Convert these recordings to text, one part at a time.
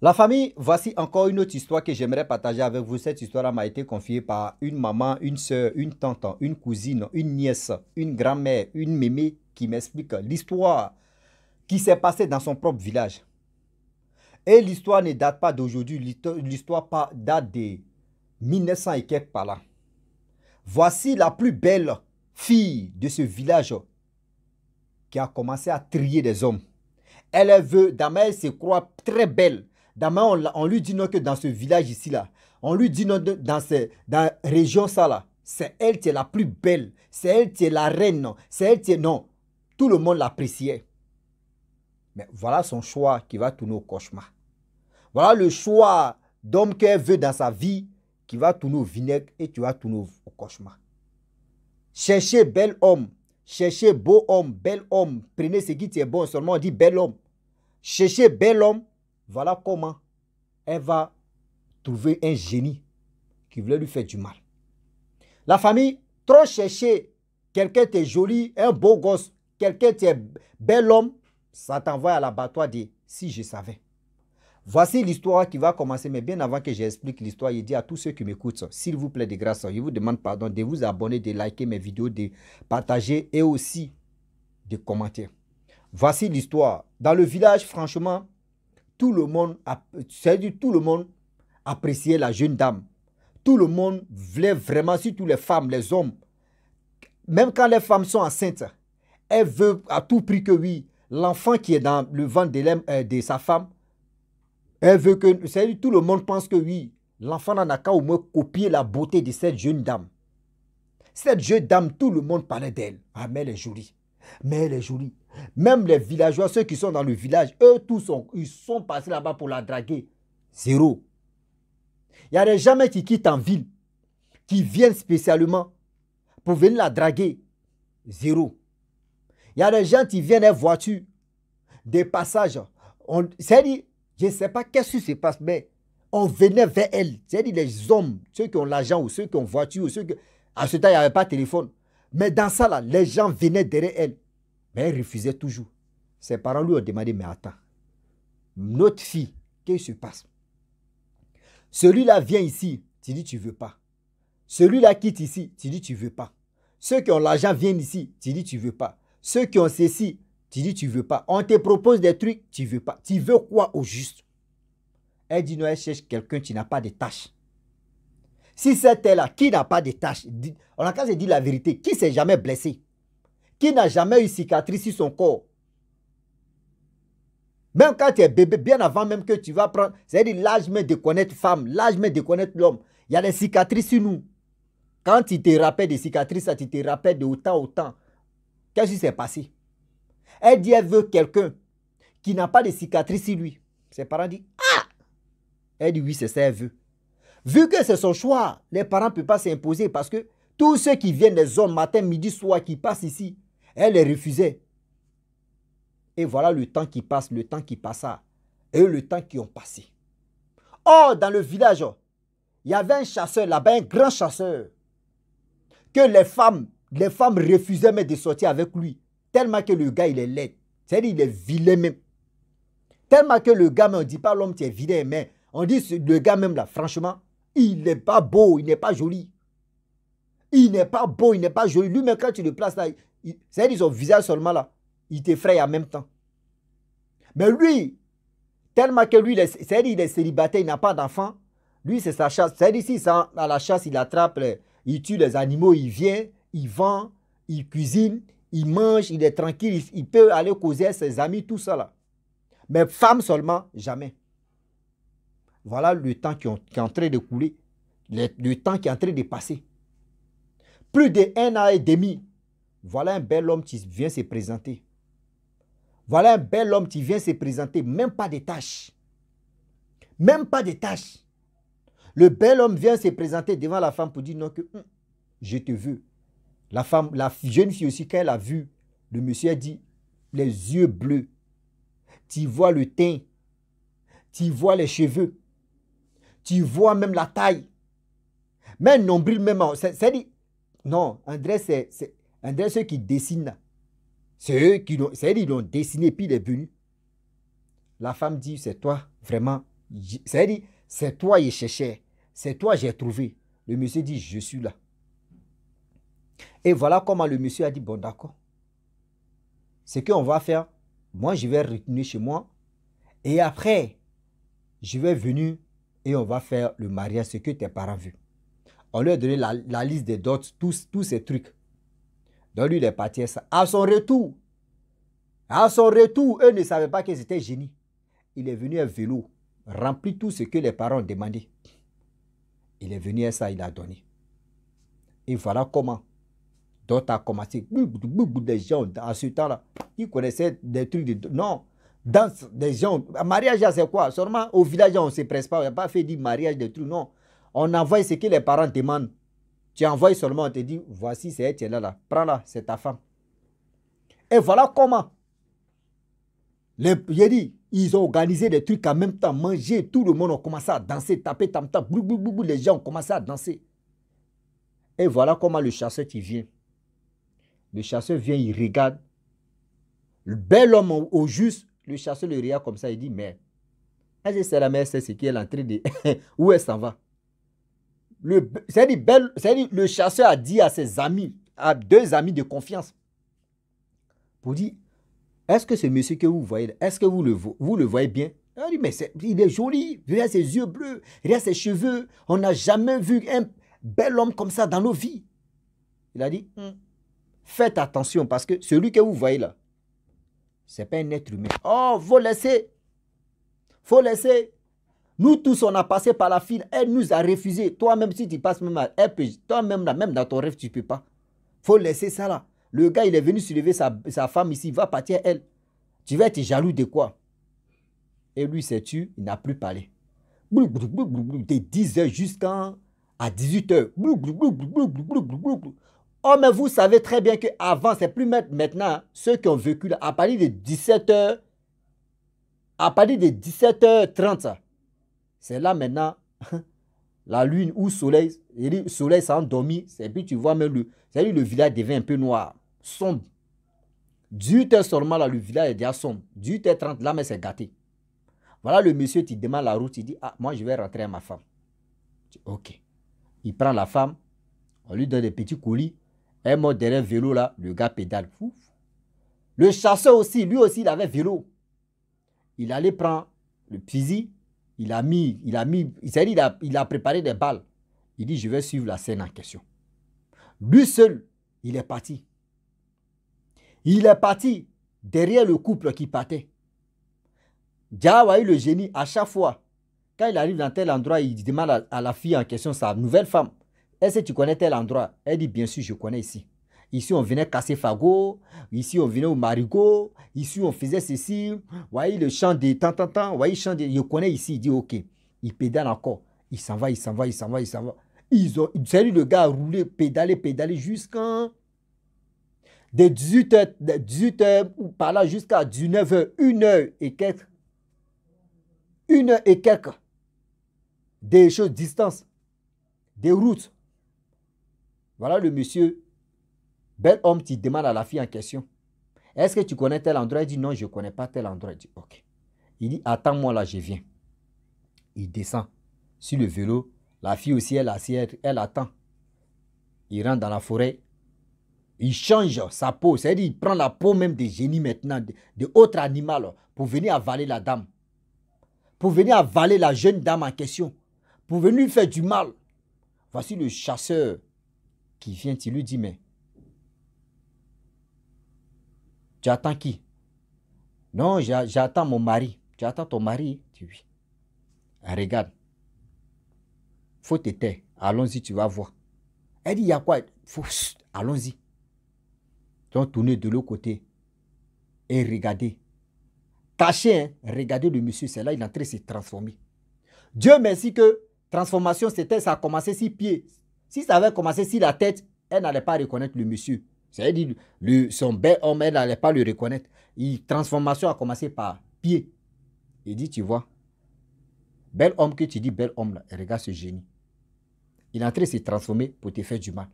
La famille, voici encore une autre histoire que j'aimerais partager avec vous. Cette histoire m'a été confiée par une maman, une soeur, une tante, une cousine, une nièce, une grand-mère, une mémé qui m'explique l'histoire qui s'est passée dans son propre village. Et l'histoire ne date pas d'aujourd'hui, l'histoire date de 1900 et quelques par là. Voici la plus belle fille de ce village qui a commencé à trier des hommes. Elle veut, Dama, elle se croit très belle. Dama, on lui dit non que dans ce village ici là, on lui dit non dans la région ça là, c'est elle qui est la plus belle, c'est elle qui est la reine, c'est elle qui est non. Tout le monde l'appréciait. Mais voilà son choix qui va tourner au cauchemar. Voilà le choix d'homme qu'elle veut dans sa vie qui va tourner au vinaigre et tu vas tourner au cauchemar. Cherchez bel homme, cherchez beau homme, bel homme. Prenez ce qui est bon, seulement on dit bel homme. Cherchez bel homme, voilà comment elle va trouver un génie qui voulait lui faire du mal. La famille, trop chercher quelqu'un qui est joli, un beau gosse, quelqu'un qui est bel homme, ça t'envoie à l'abattoir de si je savais. Voici l'histoire qui va commencer, mais bien avant que j'explique l'histoire, je dis à tous ceux qui m'écoutent, s'il vous plaît de grâce, je vous demande pardon de vous abonner, de liker mes vidéos, de partager et aussi de commenter. Voici l'histoire. Dans le village, franchement, tout le monde appréciait la jeune dame. Tout le monde voulait vraiment, surtout les femmes, les hommes. Même quand les femmes sont enceintes, elles veulent à tout prix que oui, l'enfant qui est dans le ventre de sa femme, elle veut que, tout le monde pense que oui, l'enfant n'en a qu'à au moins copier la beauté de cette jeune dame. Cette jeune dame, tout le monde parlait d'elle. Ah, mais elle est jolie. Mais elle est jolie. Même les villageois, ceux qui sont dans le village, eux tous, ils sont passés là-bas pour la draguer. Zéro. Il y a des gens qui quittent en ville, qui viennent spécialement pour venir la draguer. Zéro. Il y a des gens qui viennent en voiture, des passages. C'est-à-dire, je ne sais pas qu'est-ce qui se passe, mais on venait vers elle. C'est-à-dire les hommes, ceux qui ont l'argent ou ceux qui ont voiture, ou ceux qui... À ce temps, il n'y avait pas de téléphone. Mais dans ça, là, les gens venaient derrière elle. Mais elle refusait toujours. Ses parents lui ont demandé, mais attends, notre fille, qu'est-ce qui se passe? Celui-là vient ici, tu dis tu ne veux pas. Celui-là quitte ici, tu dis tu ne veux pas. Ceux qui ont l'argent viennent ici, tu dis tu ne veux pas. Ceux qui ont ceci, tu dis tu ne veux pas. On te propose des trucs, tu ne veux pas. Tu veux quoi au juste? Elle dit non, elle cherche quelqu'un qui n'a pas de tâches. Si c'était là, qui n'a pas de tâches? On a qu'à se dire la vérité. Qui s'est jamais blessé? Qui n'a jamais eu cicatrice sur son corps? Même quand tu es bébé, bien avant même que tu vas prendre, c'est-à-dire l'âge même de connaître femme, l'âge même de connaître l'homme, il y a des cicatrices sur nous. Quand tu te rappelles des cicatrices, ça, tu te rappelles de autant. Qu'est-ce qui s'est passé? Elle dit elle veut quelqu'un qui n'a pas de cicatrices sur lui. Ses parents disent ah! Elle dit oui, c'est ça elle veut. Vu que c'est son choix, les parents ne peuvent pas s'imposer parce que tous ceux qui viennent, les hommes, matin, midi, soir, qui passent ici, elle les refusait. Et voilà le temps qui passe, le temps qui passa, et le temps qui ont passé. Or, dans le village, il y avait un chasseur là-bas, un grand chasseur, que les femmes refusaient même de sortir avec lui, tellement que le gars, il est laid. C'est-à-dire, il est vilain même. Tellement que le gars, mais on ne dit pas l'homme qui est vilain, mais on dit le gars même là, franchement, il n'est pas beau, il n'est pas joli. Il n'est pas beau, il n'est pas joli. Lui-même, quand tu le places là, c'est-à-dire son visage seulement là, il t'effraie en même temps. Mais lui, tellement que lui, c'est-à-dire il est célibataire, il n'a pas d'enfant. Lui, c'est sa chasse. C'est-à-dire ici, à la chasse, il attrape, il tue les animaux, il vient, il vend, il cuisine, il mange, il est tranquille, il peut aller causer à ses amis, tout ça là. Mais femme seulement, jamais. Voilà le temps qui est en train de couler, le temps qui est en train de passer. Plus d'1 an et demi, voilà un bel homme qui vient se présenter. Voilà un bel homme qui vient se présenter, même pas de tâches. Même pas de tâches. Le bel homme vient se présenter devant la femme pour dire non que je te veux. La femme, la jeune fille aussi, quand elle a vu, le monsieur a dit les yeux bleus. Tu vois le teint. Tu vois les cheveux. Tu vois même la taille. Même nombril même. C'est-à-dire, non, André, c'est André ceux qui dessinent. C'est eux qui l'ont, c'est-à-dire ils l'ont dessiné puis il est venu. La femme dit, c'est toi, vraiment, C'est-à-dire, c'est toi je cherchais, c'est toi j'ai trouvé. Le monsieur dit, je suis là. Et voilà comment le monsieur a dit, bon d'accord. Ce qu'on va faire, moi je vais retourner chez moi. Et après, je vais venir et on va faire le mariage, ce que tes parents veulent. On lui a donné la liste des dots, tous ces trucs. Donc lui, il est parti à ça. À son retour, eux ne savaient pas que c'était génie. Il est venu à vélo, rempli tout ce que les parents ont demandé. Il est venu à ça, il a donné. Et voilà comment d'autres a commencé. Des gens, à ce temps-là, ils connaissaient des trucs de... Non, dans des gens... Mariage, c'est quoi? Seulement au village, on ne se presse pas. On n'a pas fait du mariage, des trucs, non. On envoie ce que les parents demandent. Tu envoies seulement, on te dit, voici, c'est elle là. Prends-la, c'est ta femme. Et voilà comment. J'ai dit, ils ont organisé des trucs en même temps, manger, tout le monde a commencé à danser, taper, tam-tam, les gens ont commencé à danser. Et voilà comment le chasseur qui vient. Le chasseur vient, il regarde. Le bel homme au juste, le chasseur le regarde comme ça, il dit, mais est-ce que c'est la mère, c'est ce qui est l'entrée de... Où elle s'en va? C'est-à-dire, le chasseur a dit à ses amis, à 2 amis de confiance, pour dire, est-ce que ce monsieur que vous voyez, est-ce que vous le voyez bien? Il a dit, mais il est joli, regarde ses yeux bleus, regarde ses cheveux, on n'a jamais vu un bel homme comme ça dans nos vies. Il a dit, faites attention parce que celui que vous voyez là, ce n'est pas un être humain. Oh, faut laisser. Faut laisser. Nous tous, on a passé par la file. Elle nous a refusé. Toi-même, si tu passes même à elle, toi-même, même dans ton rêve, tu ne peux pas. Faut laisser ça là. Le gars, il est venu soulever sa femme ici. Il va partir à elle. Tu vas être jaloux de quoi? Et lui, sais-tu, il n'a plus parlé. De 10h jusqu'à 18h. Oh, mais vous savez très bien qu'avant, c'est plus maintenant, ceux qui ont vécu là, à partir de 17h, à partir de 17h30, c'est là maintenant, la lune ou le soleil, le soleil s'est endormi, et puis tu vois même le village devient un peu noir, sombre. 18h seulement, là, le village est déjà sombre. 18h30, là, mais c'est gâté. Voilà le monsieur qui demande la route, il dit, ah, moi je vais rentrer à ma femme. Ok. Il prend la femme, on lui donne des petits colis. Un mot derrière vélo là, le gars pédale. Ouf. Le chasseur aussi, lui aussi, il avait vélo. Il allait prendre le fusil, il a préparé des balles. Il dit, je vais suivre la scène en question. Lui seul, il est parti. Il est parti derrière le couple qui partait. Diao a eu le génie à chaque fois. Quand il arrive dans tel endroit, il demande à la fille en question, sa nouvelle femme, est-ce que tu connais tel endroit? Elle dit, bien sûr, je connais ici. Ici, on venait casser fagot. Ici, on venait au marigot. Ici, on faisait ceci. Voyez le chant de tant. Voyez le chant de... Je connais ici. Il dit, ok. Il pédale encore. Il s'en va. Salut, le gars a roulé, pédalé jusqu'à... De 18h, ou par là, jusqu'à 19h, 1h et quelques. 1h et quelques. Des choses, distance. Des routes. Voilà le monsieur, bel homme qui demande à la fille en question. Est-ce que tu connais tel endroit? Il dit non, je ne connais pas tel endroit. Il dit ok. Il dit attends-moi là, je viens. Il descend sur le vélo. La fille aussi, elle attend. Il rentre dans la forêt. Il change sa peau. C'est-à-dire il prend la peau même des génies maintenant, de autres animaux pour venir avaler la dame. Pour venir avaler la jeune dame en question. Pour venir lui faire du mal. Voici le chasseur qui vient, tu lui dis, mais tu attends qui? Non, j'attends mon mari. Tu attends ton mari? Tu oui. Regarde. Faut te taire. Allons-y, tu vas voir. Elle dit, il y a quoi? Allons-y. Donc, tournez de l'autre côté et regardez. Tâchez, hein, regardez le monsieur, c'est là, il est en train de se transformer. Dieu merci que transformation, ça a commencé sur pied. Si ça avait commencé sur la tête, elle n'allait pas reconnaître le monsieur. C'est-à-dire, son bel homme, elle n'allait pas le reconnaître. Transformation a commencé par pied. Il dit, tu vois, bel homme que tu dis, bel homme, là, regarde ce génie. Il est en train de se transformer pour te faire du mal.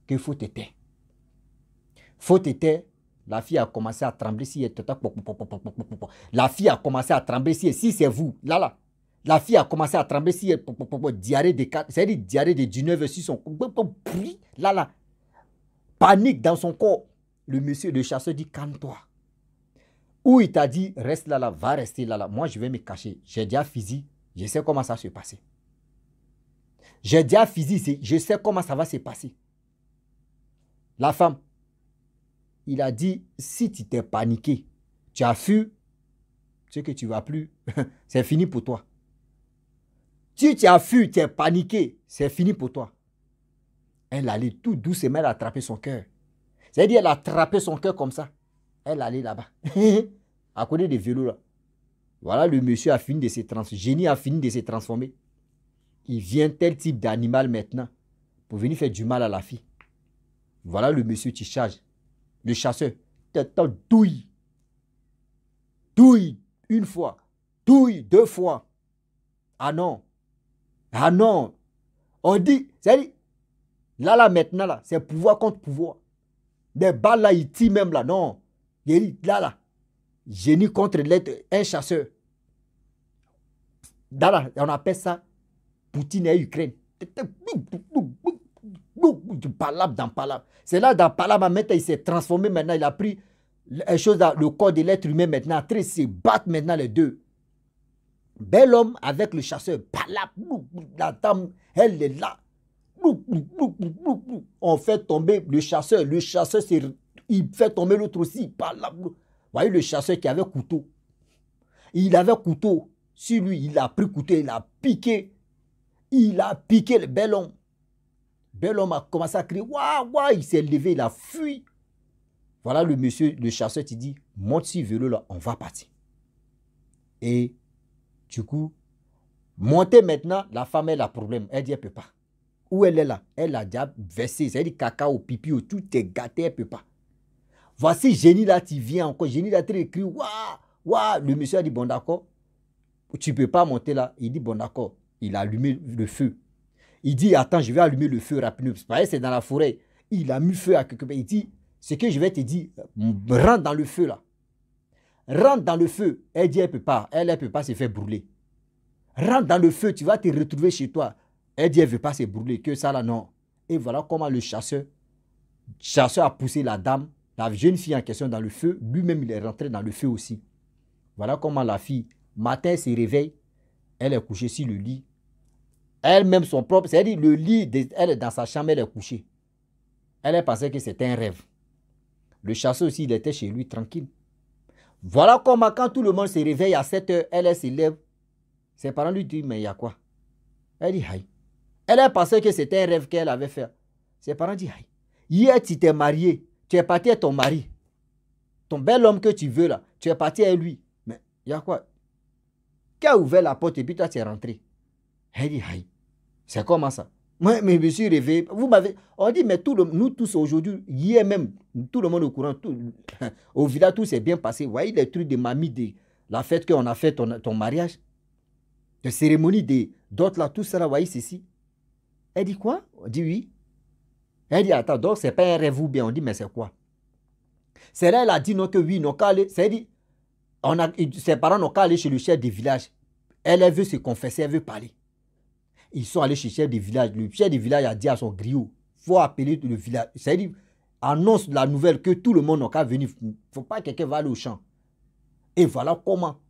Qu'il faut te taire. Faut te taire. La fille a commencé à trembler. La fille a commencé à trembler. Si c'est vous, là. La fille a commencé à trembler. Si elle, diarrhée de 4, c'est-à-dire diarrhée de 19 sur son corps. Là. Panique dans son corps. Le monsieur, le chasseur dit, calme-toi. Ou il t'a dit, reste là, va rester là. Moi, je vais me cacher. J'ai déjà fusil. Je sais comment ça se passer. J'ai déjà fusil. Je sais comment ça va se passer. La femme, il a dit, si tu t'es paniqué, tu as fui, c'est que tu ne vas plus. C'est fini pour toi. Si tu as fui, tu es paniqué, c'est fini pour toi. Elle allait tout doucement, elle a attrapé son cœur. C'est-à-dire, elle a attrapé son cœur comme ça. Elle allait là-bas. À côté des vélos là. Voilà, le monsieur a fini de se transformer. Génie a fini de se transformer. Il vient tel type d'animal maintenant pour venir faire du mal à la fille. Voilà le monsieur qui charge. Le chasseur. Douille. Douille une fois. Douille 2 fois. Ah non. Ah non. On dit, c'est-à-dire, là maintenant, là, c'est pouvoir contre pouvoir. Des balles là, il tire même là. Non. Il dit, là. Génie contre un chasseur. Là, on appelle ça Poutine et Ukraine. Palabre dans palabre. C'est là dans palabre, maintenant, il s'est transformé maintenant. Il a pris chose dans le corps de l'être humain maintenant. Après, ils se battent maintenant les deux. Bel homme avec le chasseur. Palabre. La dame, elle est là. On fait tomber le chasseur. Le chasseur, il fait tomber l'autre aussi. Palabre. Vous voyez le chasseur qui avait couteau. Il avait couteau. Sur lui, il a pris couteau, il a piqué. Il a piqué le bel homme. Bel homme a commencé à crier. Waouh, waouh, il s'est levé, il a fui. Voilà le monsieur, le chasseur, qui dit, monte sur le vélo là, on va partir. Et du coup, monter maintenant, la femme, elle a problème. Elle dit, elle ne peut pas. Où elle est là? Elle a déjà versé, c'est-à-dire cacao, pipi, tout est gâté, elle ne peut pas. Voici Génie là, tu viens encore. Génie là, tu écrit, waouh, waouh. Le monsieur a dit, bon d'accord, tu ne peux pas monter là. Il dit, bon d'accord. Il a allumé le feu. Il dit, attends, je vais allumer le feu rapidement. C'est dans la forêt. Il a mis feu à quelque part. Il dit, ce que je vais te dire, rentre dans le feu là. Rentre dans le feu. Elle dit, elle ne peut pas. Elle ne peut pas se faire brûler. Rentre dans le feu, tu vas te retrouver chez toi. Elle dit, elle ne veut pas se brûler. Que ça là, non. Et voilà comment le chasseur a poussé la dame, la jeune fille en question dans le feu. Lui-même, il est rentré dans le feu aussi. Voilà comment la fille, matin, elle se réveille. Elle est couchée sur le lit. Elle-même, son propre, c'est-à-dire le lit, elle est dans sa chambre, elle est couchée. Elle pensait que c'était un rêve. Le chasseur aussi, il était chez lui, tranquille. Voilà comment, quand tout le monde se réveille à 7 heures, elle se lève. Ses parents lui disent, mais il y a quoi? Elle dit, aïe. Elle pensait que c'était un rêve qu'elle avait fait. Ses parents disent, aïe. Hier, tu t'es marié. Tu es parti avec ton mari. Ton bel homme que tu veux là. Tu es parti avec lui. Mais il y a quoi? Qui a ouvert la porte et puis toi, tu es rentré? Elle dit, aïe. C'est comment ça? Moi, mais je me suis réveillé. Vous m'avez. On dit, mais nous tous aujourd'hui, hier même, tout le monde au courant, au village, tout s'est bien passé. Vous voyez les trucs de mamie, la fête qu'on a fait, ton mariage, de cérémonie d'autres là, tout ça là, vous voyez ceci. Elle dit quoi? On dit oui. Elle dit, attends, donc c'est pas un rêve ou bien? On dit, mais c'est quoi? C'est là, elle a dit non, que oui, non, qu'à aller. C'est-à-dire, ses parents n'ont qu'à aller chez le chef du village. Elle veut se confesser, elle veut parler. Ils sont allés chez le chef du village. Le chef du village a dit à son griot, il faut appeler le village. C'est-à-dire, annonce la nouvelle que tout le monde n'a qu'à venir. Il ne faut pas que quelqu'un va aller au champ. Et voilà comment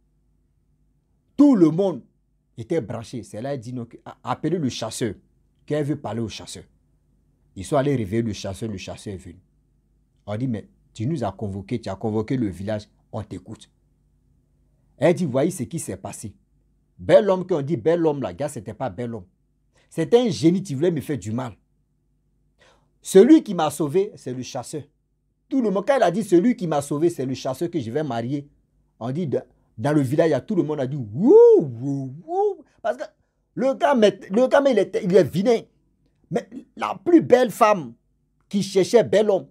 tout le monde était branché. C'est là, elle dit non, appelez le chasseur, qu'elle veut parler au chasseur. Ils sont allés réveiller le chasseur est venu. On dit, mais tu nous as convoqué, tu as convoqué le village, on t'écoute. Elle dit, voyez ce qui s'est passé. Bel homme, qu'on dit bel homme, la gars, ce n'était pas bel homme. C'était un génie qui voulait me faire du mal. Celui qui m'a sauvé, c'est le chasseur. Tout le monde, quand il a dit celui qui m'a sauvé, c'est le chasseur que je vais marier. On dit, dans le village, tout le monde a dit, wouh, wouh, wouh. Parce que le gars il est vilain. Mais la plus belle femme qui cherchait bel homme,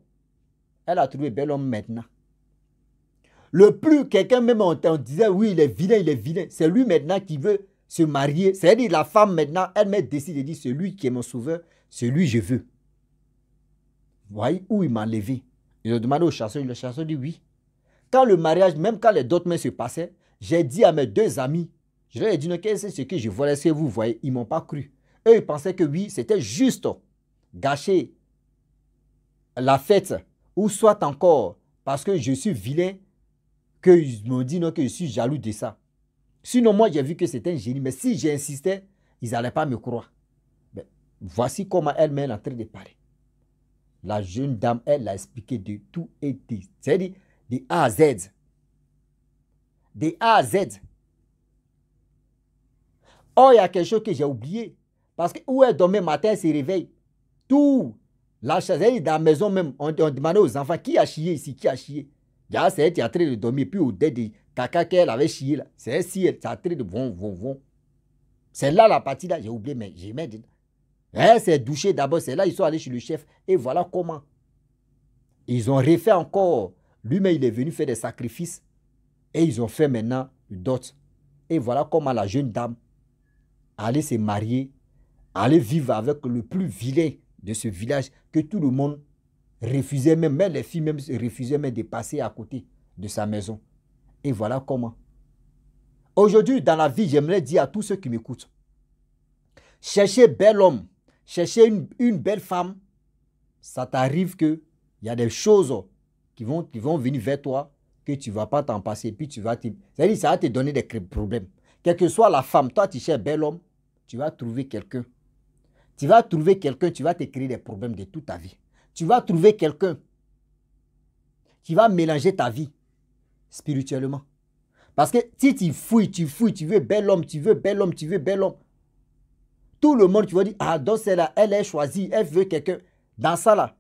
elle a trouvé bel homme maintenant. Le plus, quelqu'un même on disait, oui, il est vilain. C'est lui maintenant qui veut se marier. C'est-à-dire la femme maintenant, elle m'a décidé de dire, celui qui est mon sauveur, celui je veux. Vous voyez où il m'a levé. Il a demandé au chasseur, le chasseur dit oui. Quand le mariage, même quand les d'autres mains se passaient, j'ai dit à mes 2 amis, Je leur ai dit, non, qu'est-ce que c'est ce que je vois, est-ce que vous voyez? Ils ne m'ont pas cru. Eux, ils pensaient que oui, c'était juste gâcher la fête, ou soit encore parce que je suis vilain, qu'ils m'ont dit non, que je suis jaloux de ça. Sinon, moi, j'ai vu que c'était un génie, mais si j'insistais, ils n'allaient pas me croire. Mais voici comment elle-même est en train de parler. La jeune dame, elle a expliqué de tout et de, c'est-à-dire de A à Z. De A à Z. Oh, il y a quelque chose que j'ai oublié. Parce que où elle dormait matin, elle se réveille. Tout. La chaise, elle est dans la maison même. On demandait aux enfants qui a chié ici, qui a chié. C'est elle qui est en train de dormir. Puis au dé de caca qu'elle avait chié là. C'est elle si elle est en train de von. C'est là la partie là, j'ai oublié, mais j'ai mis dedans. Elle s'est douchée d'abord, c'est là ils sont allés chez le chef. Et voilà comment. Ils ont refait encore. Lui-même, il est venu faire des sacrifices. Et ils ont fait maintenant le dot. Et voilà comment la jeune dame allait se marier, allait vivre avec le plus vilain de ce village que tout le monde refusait même les filles même refusaient même de passer à côté de sa maison. Et voilà comment. Aujourd'hui, dans la vie, j'aimerais dire à tous ceux qui m'écoutent, cherchez bel homme, cherchez une belle femme, ça t'arrive qu'il y a des choses qui vont venir vers toi que tu ne vas pas t'en passer. Puis tu vas c'est-à-dire ça va te donner des problèmes. Quelle que soit la femme, toi tu cherches bel homme, tu vas trouver quelqu'un. Tu vas trouver quelqu'un, tu vas te créer des problèmes de toute ta vie. Tu vas trouver quelqu'un qui va mélanger ta vie spirituellement. Parce que si tu fouilles, tu veux bel homme, tu veux bel homme, tu veux bel homme. Tout le monde, tu vas dire, ah, donc c'est là, elle est choisie, elle veut quelqu'un. Dans ça là,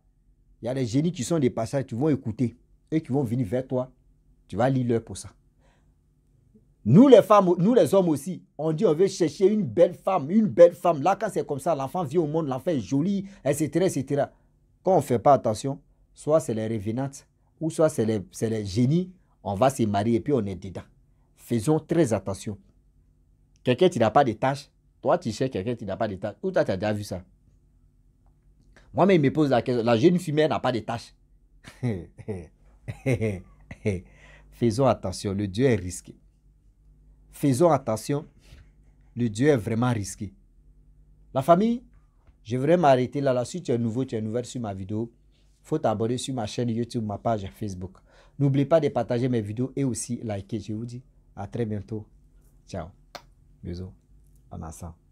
il y a des génies qui sont des passages, tu vas écouter. Eux qui vont venir vers toi, tu vas lire leur pour ça. Nous les femmes, nous les hommes aussi, on dit on veut chercher une belle femme, une belle femme. Là, quand c'est comme ça, l'enfant vient au monde, l'enfant est joli, etc., etc. Quand on ne fait pas attention, soit c'est les revenantes, ou soit c'est les génies, on va se marier et puis on est dedans. Faisons très attention. Quelqu'un qui n'a pas de tâches, toi tu cherches quelqu'un qui n'a pas de tâches. Où toi tu as déjà vu ça? Moi-même, il me pose la question, la jeune fille n'a pas de tâches. Faisons attention, le Dieu est risqué. Faisons attention, le Dieu est vraiment risqué. La famille, je voudrais m'arrêter là. Si tu es nouveau, tu es nouvelle sur ma vidéo, il faut t'abonner sur ma chaîne YouTube, ma page Facebook. N'oublie pas de partager mes vidéos et aussi liker. Je vous dis à très bientôt. Ciao. Bisous. En ensemble.